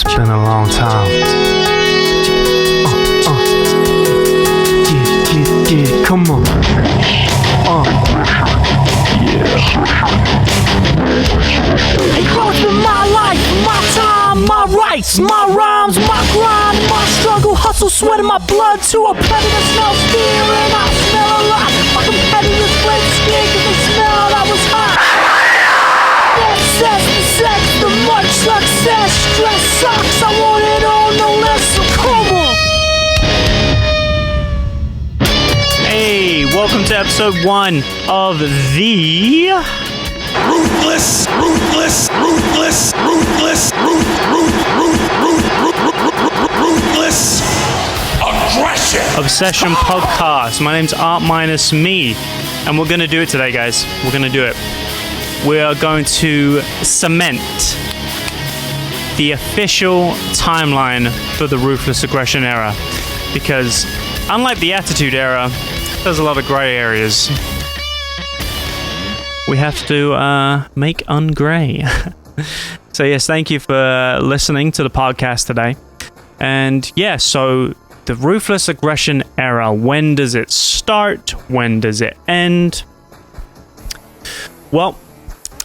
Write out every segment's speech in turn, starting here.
It's been a long time. Yeah, come on. Hey, bro, it's been my life, my time, my rights, my rhymes, my grind, my struggle, hustle, sweat in my blood to a predator smells fear, and I smell a lot. My competitors fled scared cause they smelled I was hot. Excess, the sex, the much success, stress sucks, I want it all, no less, so come on. Hey, welcome to episode 1 of the Ruthless, ruthless, ruthless, ruthless, ruthless aggression Obsession Podcast. My name's Art Minus Me, and we're going to do it today, guys. We're going to do it. We are going to cement the official timeline for the Ruthless Aggression era, because unlike the Attitude era, there's a lot of grey areas. We have to make ungrey. So yes, thank you for listening to the podcast today. And yeah, so the Ruthless Aggression era, when does it start? When does it end? Well,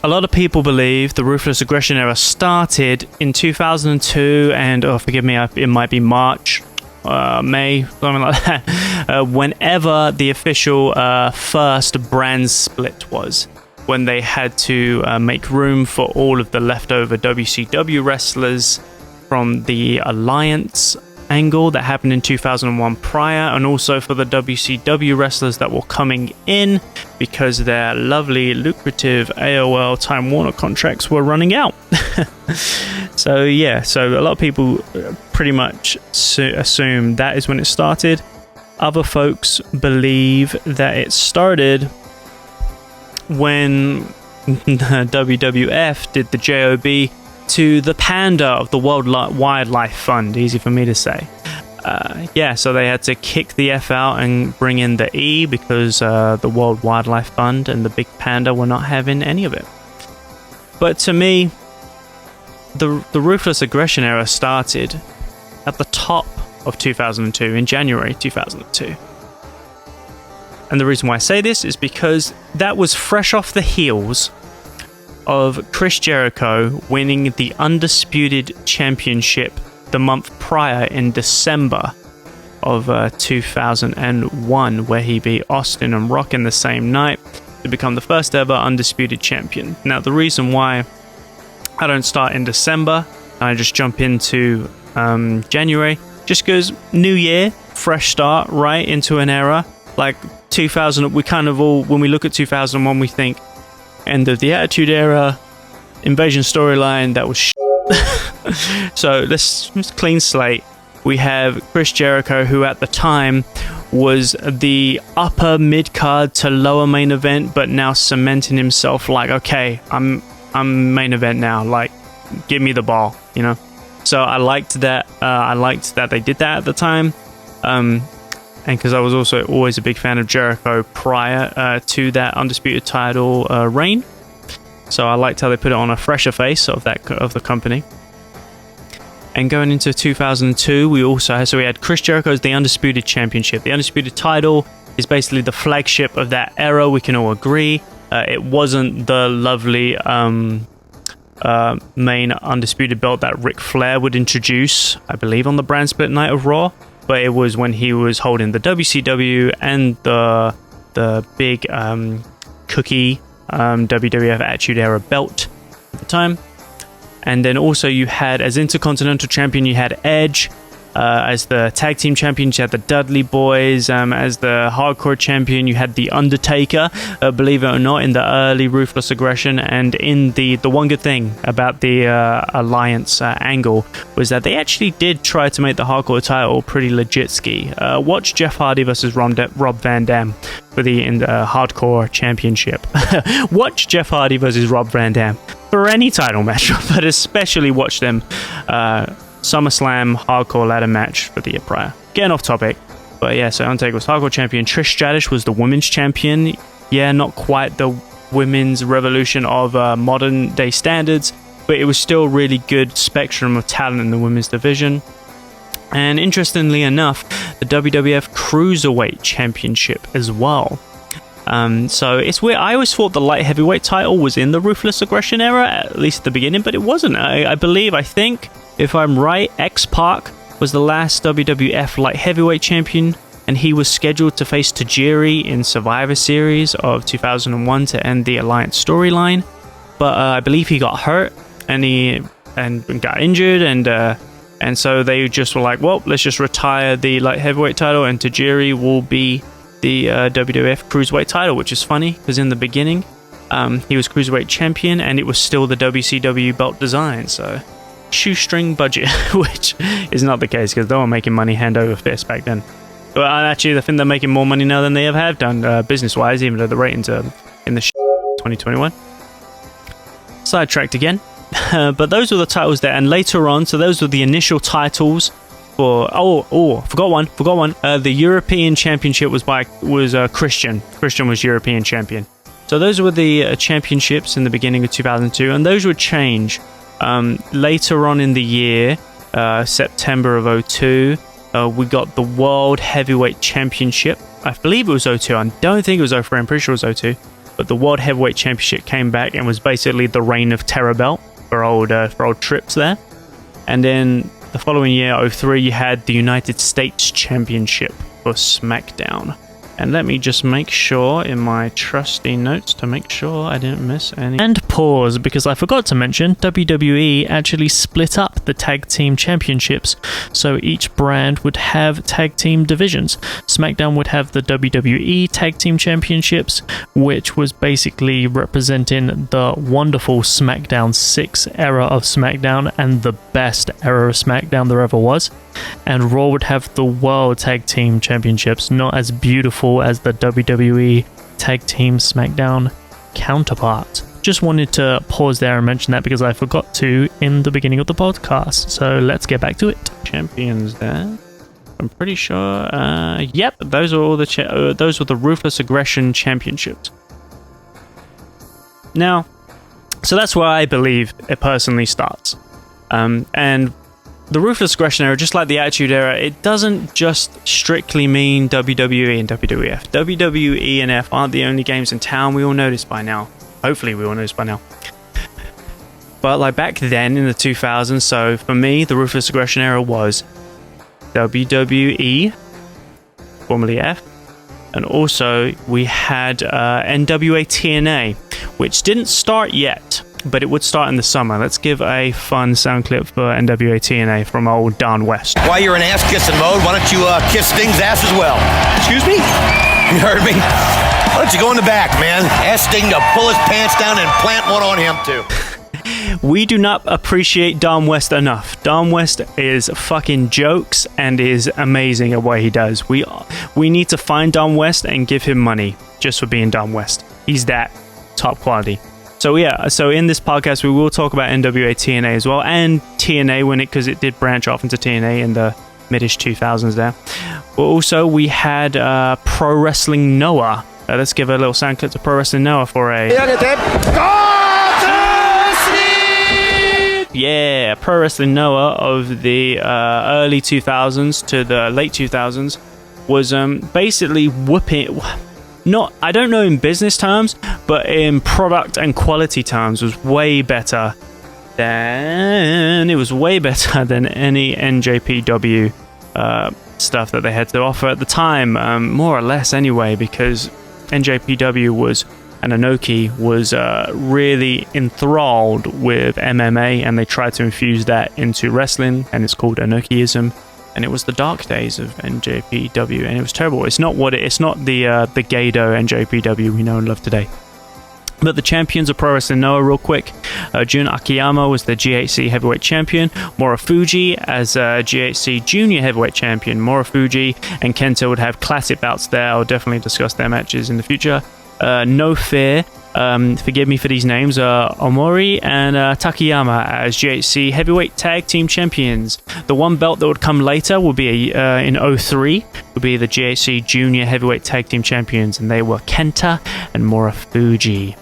a lot of people believe the Ruthless Aggression era started in 2002 and, oh, forgive me, it might be March, May, something like that, whenever the official first brand split was. When they had to make room for all of the leftover WCW wrestlers from the Alliance angle that happened in 2001 prior, and also for the WCW wrestlers that were coming in because their lovely, lucrative AOL Time Warner contracts were running out. So yeah, so a lot of people pretty much assume that is when it started. Other folks believe that it started when the WWF did the JOB to the panda of the World Wildlife Fund. Easy for me to say. Yeah, so they had to kick the F out and bring in the E because the World Wildlife Fund and the big panda were not having any of it. But to me, the Ruthless Aggression era started at the top of 2002, in January 2002. And the reason why I say this is because that was fresh off the heels of Chris Jericho winning the Undisputed Championship the month prior in December of 2001, where he beat Austin and Rock in the same night to become the first ever Undisputed Champion. Now, the reason why I don't start in December, I just jump into January, just because New Year, fresh start, right into an era. Like 2000, we kind of all, when we look at 2001, we think end of the Attitude Era, Invasion storyline, that was So let's clean slate. We have Chris Jericho, who at the time was the upper mid-card to lower main event, but now cementing himself like, okay, I'm main event now, like, give me the ball, you know? So I liked that. I liked that they did that at the time. And because I was also always a big fan of Jericho prior to that Undisputed title reign. So I liked how they put it on a fresher face of the company. And going into 2002, we had Chris Jericho as the Undisputed Championship. The Undisputed title is basically the flagship of that era, we can all agree. It wasn't the lovely main Undisputed belt that Ric Flair would introduce, I believe, on the brand split night of Raw. But it was when he was holding the WCW and the big cookie WWF Attitude Era belt at the time. And then also you had, as Intercontinental Champion, you had Edge. As the Tag Team Champions, you had the Dudley Boys. As the Hardcore Champion, you had The Undertaker, believe it or not, in the early Ruthless Aggression. And in the one good thing about the Alliance angle was that they actually did try to make the Hardcore title pretty legit ski. Watch Jeff Hardy versus Rob Van Dam for in the Hardcore Championship. Watch Jeff Hardy versus Rob Van Dam for any title match, but especially watch them SummerSlam Hardcore ladder match for the year prior. Getting off topic, but yeah, so Undertaker was Hardcore Champion. Trish Stratus was the Women's Champion. Yeah, not quite the women's revolution of modern day standards, but it was still really good spectrum of talent in the women's division. And interestingly enough, the WWF Cruiserweight Championship as well. So it's weird. I always thought the light heavyweight title was in the Ruthless Aggression era, at least at the beginning, but it wasn't. I think, if I'm right, X-Pac was the last WWF light heavyweight champion, and he was scheduled to face Tajiri in Survivor Series of 2001 to end the Alliance storyline. But I believe he got hurt and got injured, and so they just were like, well, let's just retire the light heavyweight title, and Tajiri will be the WWF Cruiserweight title, which is funny because in the beginning he was Cruiserweight champion and it was still the WCW belt design, so shoestring budget, which is not the case because they were making money hand over fist back then. But actually, I think they're making more money now than they ever have done business-wise, even though the ratings are in the 2021. Sidetracked again. But those were the titles there, and later on, so those were the initial titles for. Forgot one. The European Championship was Christian. Christian was European champion. So those were the championships in the beginning of 2002, and those would change later on in the year. September of 2002, we got the World Heavyweight Championship. I believe it was 2002. I don't think it was 2003. I'm pretty sure it was 2002. But the World Heavyweight Championship came back and was basically the Reign of Terror belt for old trips there. And then the following year, 2003, you had the United States Championship for Smackdown. And let me just make sure in my trusty notes to make sure I didn't miss any. And pause, because I forgot to mention, WWE actually split up the tag team championships, so each brand would have tag team divisions. SmackDown would have the WWE tag team championships, which was basically representing the wonderful SmackDown 6 era of SmackDown and the best era of SmackDown there ever was. And Raw would have the World Tag Team Championships, not as beautiful as the WWE Tag Team SmackDown counterpart. Just wanted to pause there and mention that because I forgot to in the beginning of the podcast. So let's get back to it. Champions there. I'm pretty sure. Yep, those are all those were the Ruthless Aggression Championships. Now, so that's where I believe it personally starts. And the Ruthless Aggression era, just like the Attitude Era, it doesn't just strictly mean WWE and WWF. WWE and F aren't the only games in town. We all know this by now. Hopefully we all know this by now. But like back then in the 2000s, so for me, the Ruthless Aggression era was WWE, formerly F, and also we had NWA TNA, which didn't start yet, but it would start in the summer. Let's give a fun sound clip for NWA TNA from old Don West. While you're in ass-kissing mode, why don't you kiss Sting's ass as well? Excuse me? You heard me? Why don't you go in the back, man? Ask Sting to pull his pants down and plant one on him, too. We do not appreciate Don West enough. Don West is fucking jokes and is amazing at what he does. We need to find Don West and give him money just for being Don West. He's that top quality. So yeah, so in this podcast we will talk about NWA TNA as well, and TNA because it did branch off into TNA in the mid-ish 2000s there. But also we had Pro Wrestling Noah. Let's give a little sound clip to Pro Wrestling Noah for a... Yeah, Pro Wrestling Noah of the early 2000s to the late 2000s was basically whooping... I don't know in business terms, but in product and quality terms was way better than any NJPW stuff that they had to offer at the time, more or less anyway, because NJPW and Inoki was really enthralled with MMA, and they tried to infuse that into wrestling, and it's called Inokiism. And it was the dark days of NJPW, and it was terrible. It's not the Gado NJPW we know and love today. But the champions of Pro Wrestling Noah, real quick. Jun Akiyama was the GHC Heavyweight Champion. Morofuji as GHC Junior Heavyweight Champion. Morofuji and Kenta would have classic bouts there. I'll definitely discuss their matches in the future. No Fear, forgive me for these names, Omori and Takayama as GHC Heavyweight Tag Team Champions. The one belt that would come later would be in 2003, would be the GHC Junior Heavyweight Tag Team Champions, and they were Kenta and Morofuji.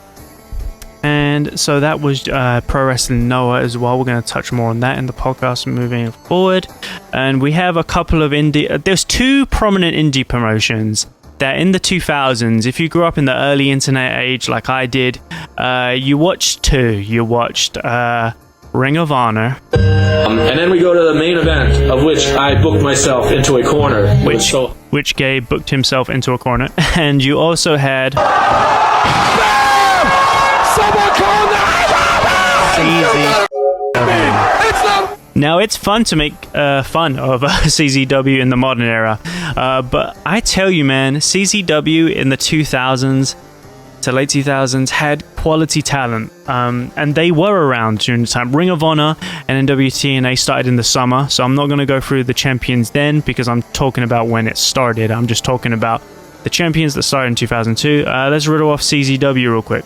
And so that was Pro Wrestling Noah as well. We're going to touch more on that in the podcast moving forward. And we have a couple of indie... there's two prominent indie promotions that in the 2000s, if you grew up in the early internet age like I did, you watched two. You watched Ring of Honor. And then we go to the main event, of which I booked myself into a corner. Which Gabe booked himself into a corner. And you also had... Now, it's fun to make fun of CZW in the modern era, but I tell you, man, CZW in the 2000s to late 2000s had quality talent, and they were around during the time. Ring of Honor and NWTNA started in the summer, so I'm not going to go through the champions then because I'm talking about when it started. I'm just talking about the champions that started in 2002. Let's riddle off CZW real quick.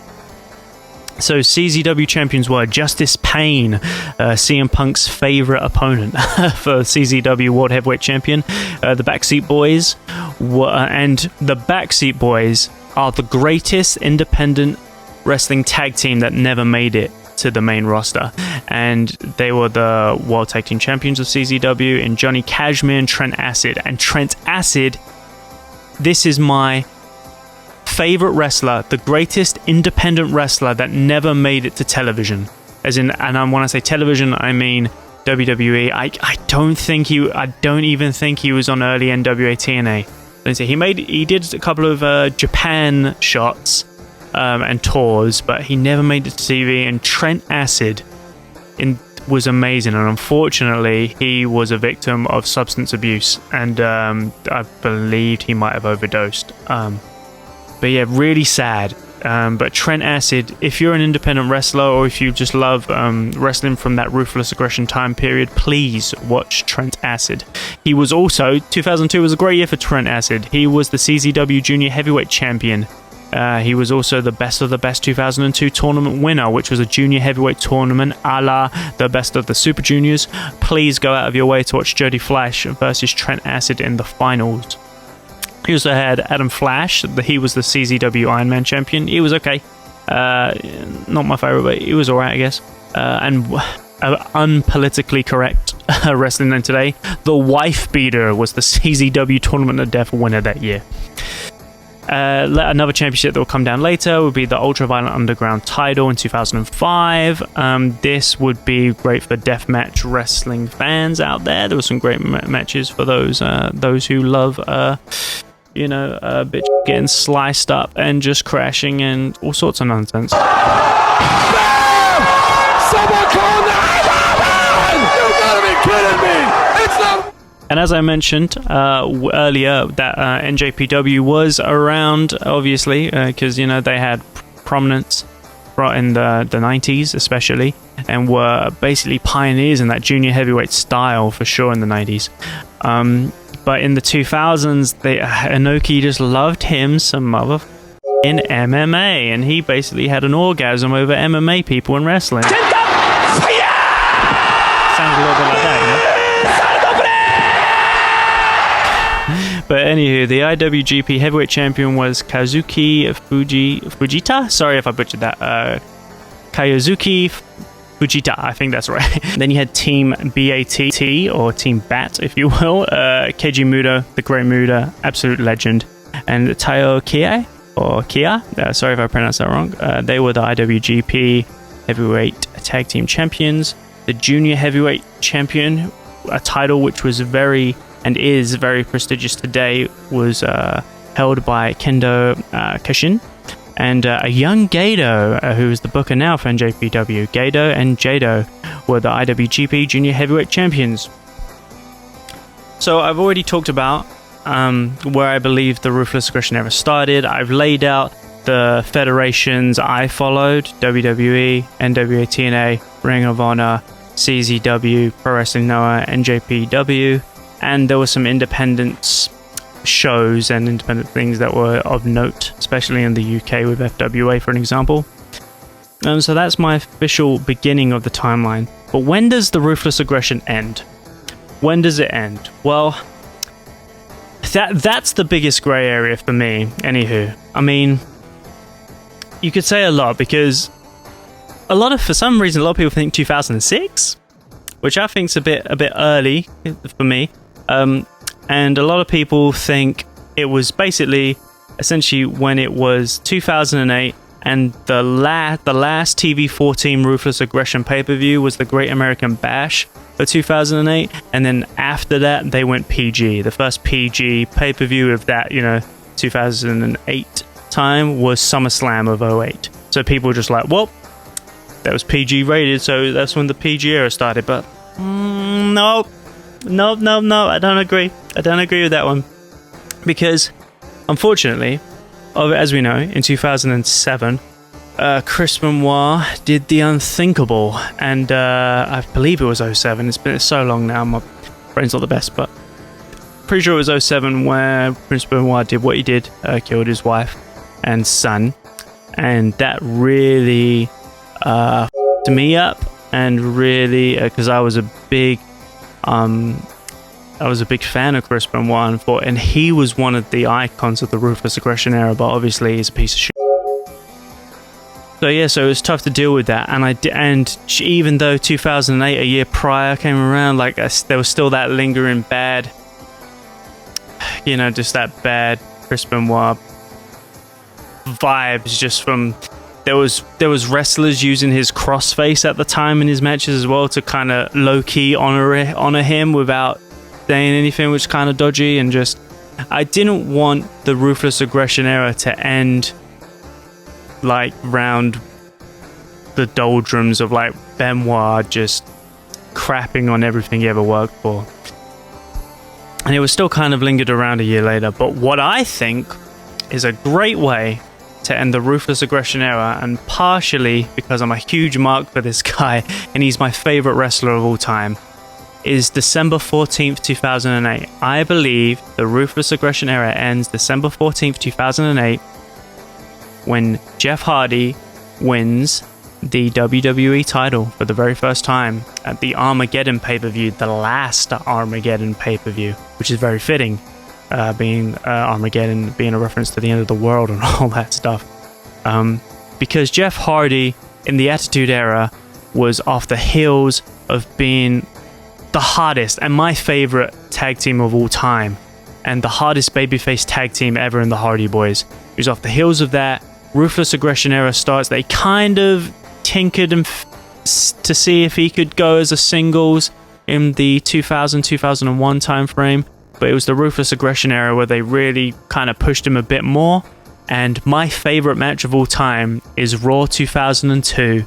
So CZW champions were Justice Pain, CM Punk's favorite opponent for CZW World Heavyweight Champion. The Backseat Boys and the Backseat Boys are the greatest independent wrestling tag team that never made it to the main roster, and they were the World Tag Team Champions of CZW in Johnny Cashmere and Trent Acid. And Trent Acid, this is my favorite wrestler, the greatest independent wrestler that never made it to television. As in, and when I say television, I mean WWE. I don't even think he was on early NWA TNA. He did a couple of Japan shots and tours, but he never made it to TV. And Trent Acid was amazing, and unfortunately he was a victim of substance abuse, and I believed he might have overdosed. But yeah, really sad. But Trent Acid, if you're an independent wrestler or if you just love wrestling from that Ruthless Aggression time period, please watch Trent Acid. He was also, 2002 was a great year for Trent Acid. He was the CZW Junior Heavyweight Champion. He was also the Best of the Best 2002 tournament winner, which was a junior heavyweight tournament a la the Best of the Super Juniors. Please go out of your way to watch Jody Flash versus Trent Acid in the finals. He also had Adam Flash. He was the CZW Iron Man champion. He was okay. Not my favorite, but he was alright, I guess. And unpolitically correct wrestling name today, the Wife Beater was the CZW Tournament of Death winner that year. Another championship that will come down later would be the Ultraviolent Underground title in 2005. This would be great for deathmatch wrestling fans out there. There were some great matches for those who love bitch getting sliced up and just crashing and all sorts of nonsense. Someone call 911! You gotta be kidding me! It's not. And as I mentioned earlier, that NJPW was around, obviously, because they had prominence in the 90s, especially, and were basically pioneers in that junior heavyweight style for sure in the 90s. But in the 2000s, Inoki just loved him some in MMA, and he basically had an orgasm over MMA people in wrestling. Sounds a little bit like that, But anywho, the IWGP Heavyweight Champion was Kazuki Fujita. Sorry if I butchered that. Kazuki Fujita, I think that's right. Then you had Team BAT, or Team BAT, if you will. Keiji Muto, the Great Muta, absolute legend. And Taiyo Kia, sorry if I pronounced that wrong. They were the IWGP Heavyweight Tag Team Champions. The Junior Heavyweight Champion, a title which was very prestigious today, was held by Kendo Kashin. And a young Gato, who is the booker now for NJPW. Gato and Jado were the IWGP Junior Heavyweight Champions. So I've already talked about where I believe the Ruthless Aggression era started. I've laid out the federations I followed: WWE, NWA TNA, Ring of Honor, CZW, Pro Wrestling Noah, NJPW, and there were some independent shows and independent things that were of note, especially in the UK with FWA, for an example. So that's my official beginning of the timeline. But when does the Ruthless Aggression end? When does it end? Well, that's the biggest grey area for me. Anywho, I mean, you could say a lot, because for some reason, a lot of people think 2006, which I think is a bit early for me. And a lot of people think it was basically essentially when it was 2008, and the last TV-14 Ruthless Aggression pay-per-view was the Great American Bash for 2008, and then after that they went PG. The first PG pay-per-view of that 2008 time was SummerSlam of 08. So people were just like, well, that was PG rated, so that's when the PG era started. But no, I don't agree. I don't agree with that one, because unfortunately, as we know, in 2007, Chris Benoit did the unthinkable, and I believe it was 07. It's been so long now, my brain's not the best, but pretty sure it was 07 where Chris Benoit did what he did, killed his wife and son, and that really f***ed me up, and really, because I was a big fan of Chris Benoit, and he was one of the icons of the Ruthless Aggression era, but obviously he's a piece of shit. So yeah, so it was tough to deal with that, and even though 2008, a year prior, came around, like there was still that lingering bad, just that bad Chris Benoit vibes, just from there was wrestlers using his crossface at the time in his matches as well to kind of low-key honor him without saying anything, which is kind of dodgy, and just I didn't want the Ruthless Aggression era to end like round the doldrums of like Benoit just crapping on everything he ever worked for, and it was still kind of lingered around a year later. But what I think is a great way to end the Ruthless Aggression era, and partially because I'm a huge mark for this guy and he's my favorite wrestler of all time, is December 14th, 2008. I believe the Ruthless Aggression era ends December 14th, 2008, when Jeff Hardy wins the WWE title for the very first time at the Armageddon pay-per-view, the last Armageddon pay-per-view, which is very fitting, being Armageddon being a reference to the end of the world and all that stuff. Because Jeff Hardy in the Attitude Era was off the heels of being the hardest and my favorite tag team of all time, and the hardest babyface tag team ever in the Hardy Boys. It was off the heels of that. Ruthless Aggression era starts. They kind of tinkered to see if he could go as a singles in the 2000-2001 time frame, but it was the Ruthless Aggression era where they really kind of pushed him a bit more. And my favorite match of all time is Raw 2002,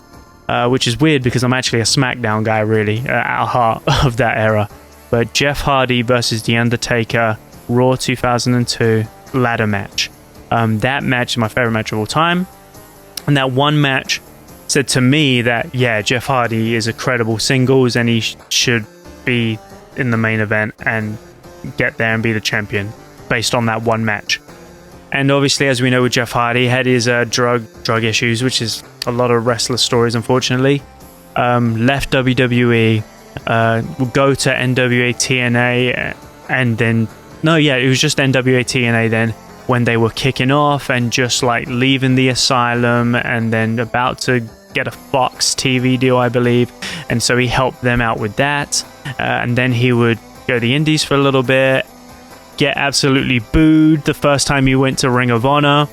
which is weird because I'm actually a Smackdown guy, really, at heart of that era. But Jeff Hardy versus The Undertaker, Raw 2002 ladder match. That match is my favorite match of all time, and that one match said to me that Jeff Hardy is a credible singles and he should be in the main event and get there and be the champion based on that one match. And obviously, as we know with Jeff Hardy, he had his drug issues, which is a lot of wrestler stories, unfortunately. Left WWE, would go to NWA TNA, and then it was just NWA TNA then, when they were kicking off and just like leaving the asylum and then about to get a Fox TV deal, I believe. And so he helped them out with that. And then he would go to the Indies for a little bit, get absolutely booed the first time he went to Ring of Honor.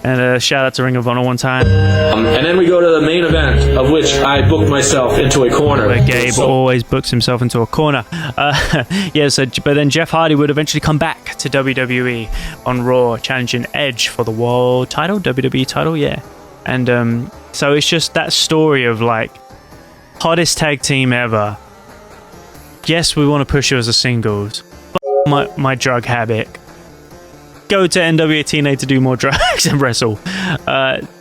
And shout out to Ring of Honor one time. And then we go to the main event, of which I booked myself into a corner. Where Gabe always books himself into a corner. But then Jeff Hardy would eventually come back to WWE on Raw, challenging Edge for the world title, WWE title, And so it's just that story of like, hottest tag team ever. Yes, we want to push you as a singles. My drug habit. Go to NWA TNA to do more drugs and wrestle.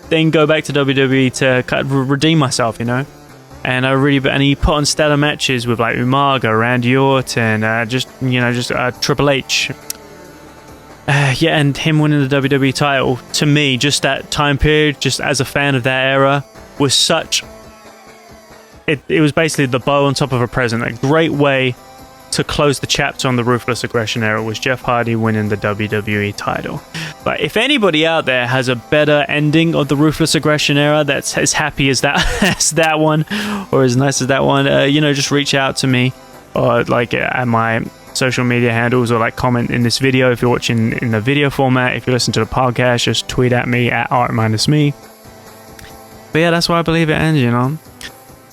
Then go back to WWE to kind of redeem myself, And he put on stellar matches with like Umaga, Randy Orton, Triple H. And him winning the WWE title, to me, just that time period, just as a fan of that era, was such... It was basically the bow on top of a present. A great way to close the chapter on the Ruthless Aggression era was Jeff Hardy winning the WWE title. But if anybody out there has a better ending of the Ruthless Aggression era that's as happy as that as that one, or as nice as that one, just reach out to me, or like at my social media handles, or like comment in this video if you're watching in the video format. If you listen to the podcast, just tweet at me at art-me. But yeah, that's why I believe it ends,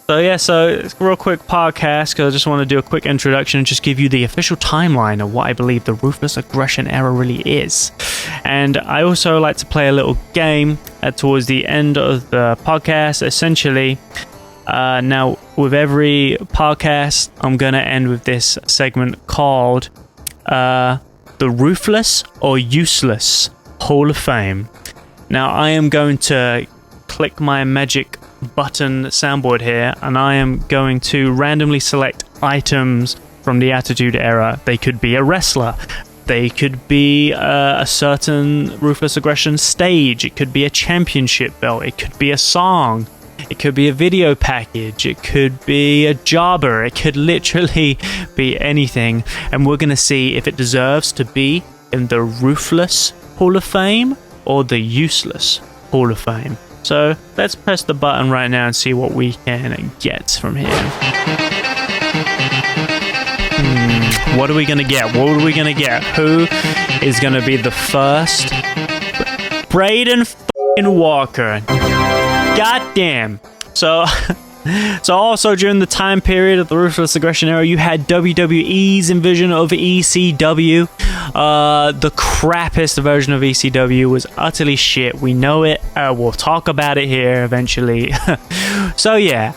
So it's a real quick podcast because I just want to do a quick introduction and just give you the official timeline of what I believe the Ruthless Aggression era really is. And I also like to play a little game towards the end of the podcast. Essentially, now with every podcast, I'm going to end with this segment called the Ruthless or Useless Hall of Fame. Now I am going to click my magic button soundboard here, and I am going to randomly select items from the Attitude Era. They could be a wrestler, they could be a certain Ruthless Aggression stage, it could be a championship belt, it could be a song, it could be a video package, it could be a jobber, it could literally be anything, and we're going to see if it deserves to be in the Ruthless Hall of Fame or the Useless Hall of Fame. So let's press the button right now and see what we can get from here. What are we going to get? What are we going to get? Who is going to be the first? Braden Walker. Goddamn. So also during the time period of the Ruthless Aggression era, you had WWE's invasion of ECW. The crappiest version of ECW was utterly shit. We know it. We'll talk about it here eventually. So yeah,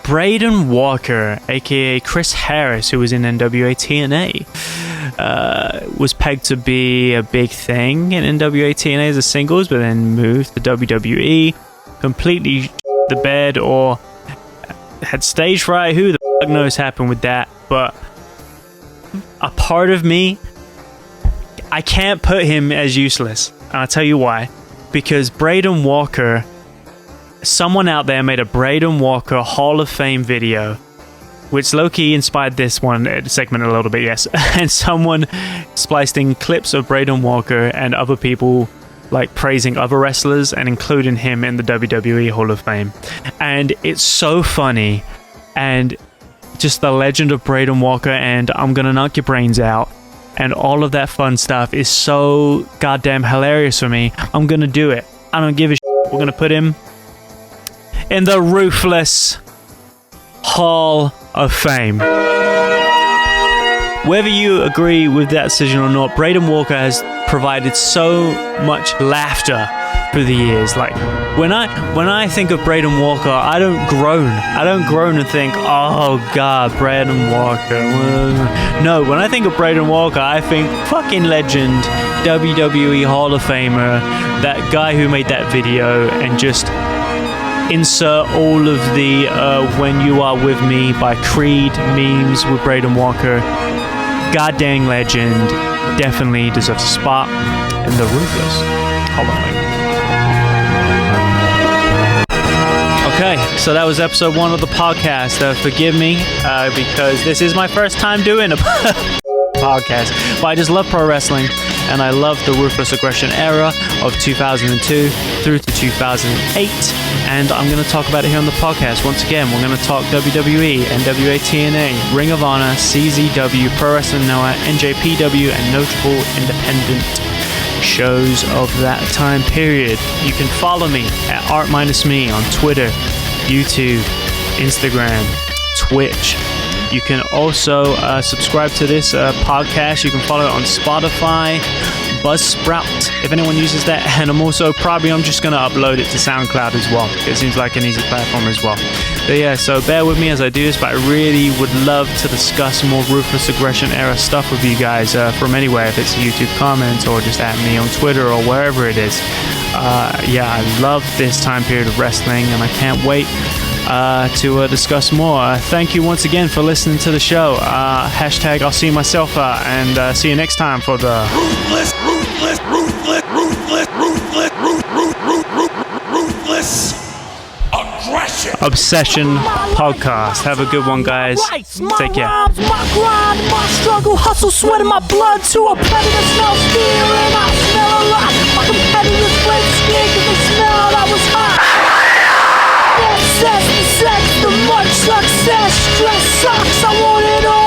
Braden Walker, aka Chris Harris, who was in NWA TNA, was pegged to be a big thing in NWA TNA as a singles, but then moved to WWE, completely the bed or had stage fright. Who the fuck knows happened with that? But a part of me, I can't put him as useless, and I'll tell you why. Because Braden Walker, someone out there made a Braden Walker Hall of Fame video, which low-key inspired this one segment a little bit, yes. And someone spliced in clips of Braden Walker and other people like praising other wrestlers and including him in the WWE Hall of Fame. And it's so funny, and just the legend of Braden Walker and I'm gonna knock your brains out and all of that fun stuff is so goddamn hilarious for me. I'm gonna do it. I don't give a shit. We're gonna put him in the Ruthless Hall of Fame. Whether you agree with that decision or not, Braden Walker has provided so much laughter through the years. Like when I think of Braden Walker, I don't groan. I don't groan and think, oh god, Braden Walker. No, when I think of Braden Walker, I think fucking legend, WWE Hall of Famer, that guy who made that video, and just insert all of the When You Are With Me by Creed memes with Braden Walker. Goddamn legend. Definitely deserves a spot in the Ruthless Hall of Fame. Okay, so that was episode 1 of the podcast. Forgive me, because this is my first time doing a podcast. But I just love pro wrestling, and I love the Ruthless Aggression era of 2002 through to 2008. And I'm going to talk about it here on the podcast. Once again, we're going to talk WWE, NWA TNA, Ring of Honor, CZW, Pro Wrestling Noah, NJPW, and notable independent shows of that time period. You can follow me at art-me on Twitter, YouTube, Instagram, Twitch. You can also subscribe to this podcast. You can follow it on Spotify, Buzzsprout, if anyone uses that. And I'm just going to upload it to SoundCloud as well. It seems like an easy platform as well. But yeah, so bear with me as I do this, but I really would love to discuss more Ruthless Aggression era stuff with you guys from anywhere, if it's a YouTube comment or just at me on Twitter or wherever it is. Yeah, I love this time period of wrestling, and I can't wait to discuss more. Thank you once again for listening to the show. Hashtag I'll see myself and see you next time for the Ruthless Aggression. Obsession podcast. Have a good one, guys. Take care. My grind, my struggle, hustle, sweat in my blood to a predator smells fear and I smell a lot. My competitors flame scared cause they smelled I was hot. Excess, the sex, the much success, stress sucks, I want it all.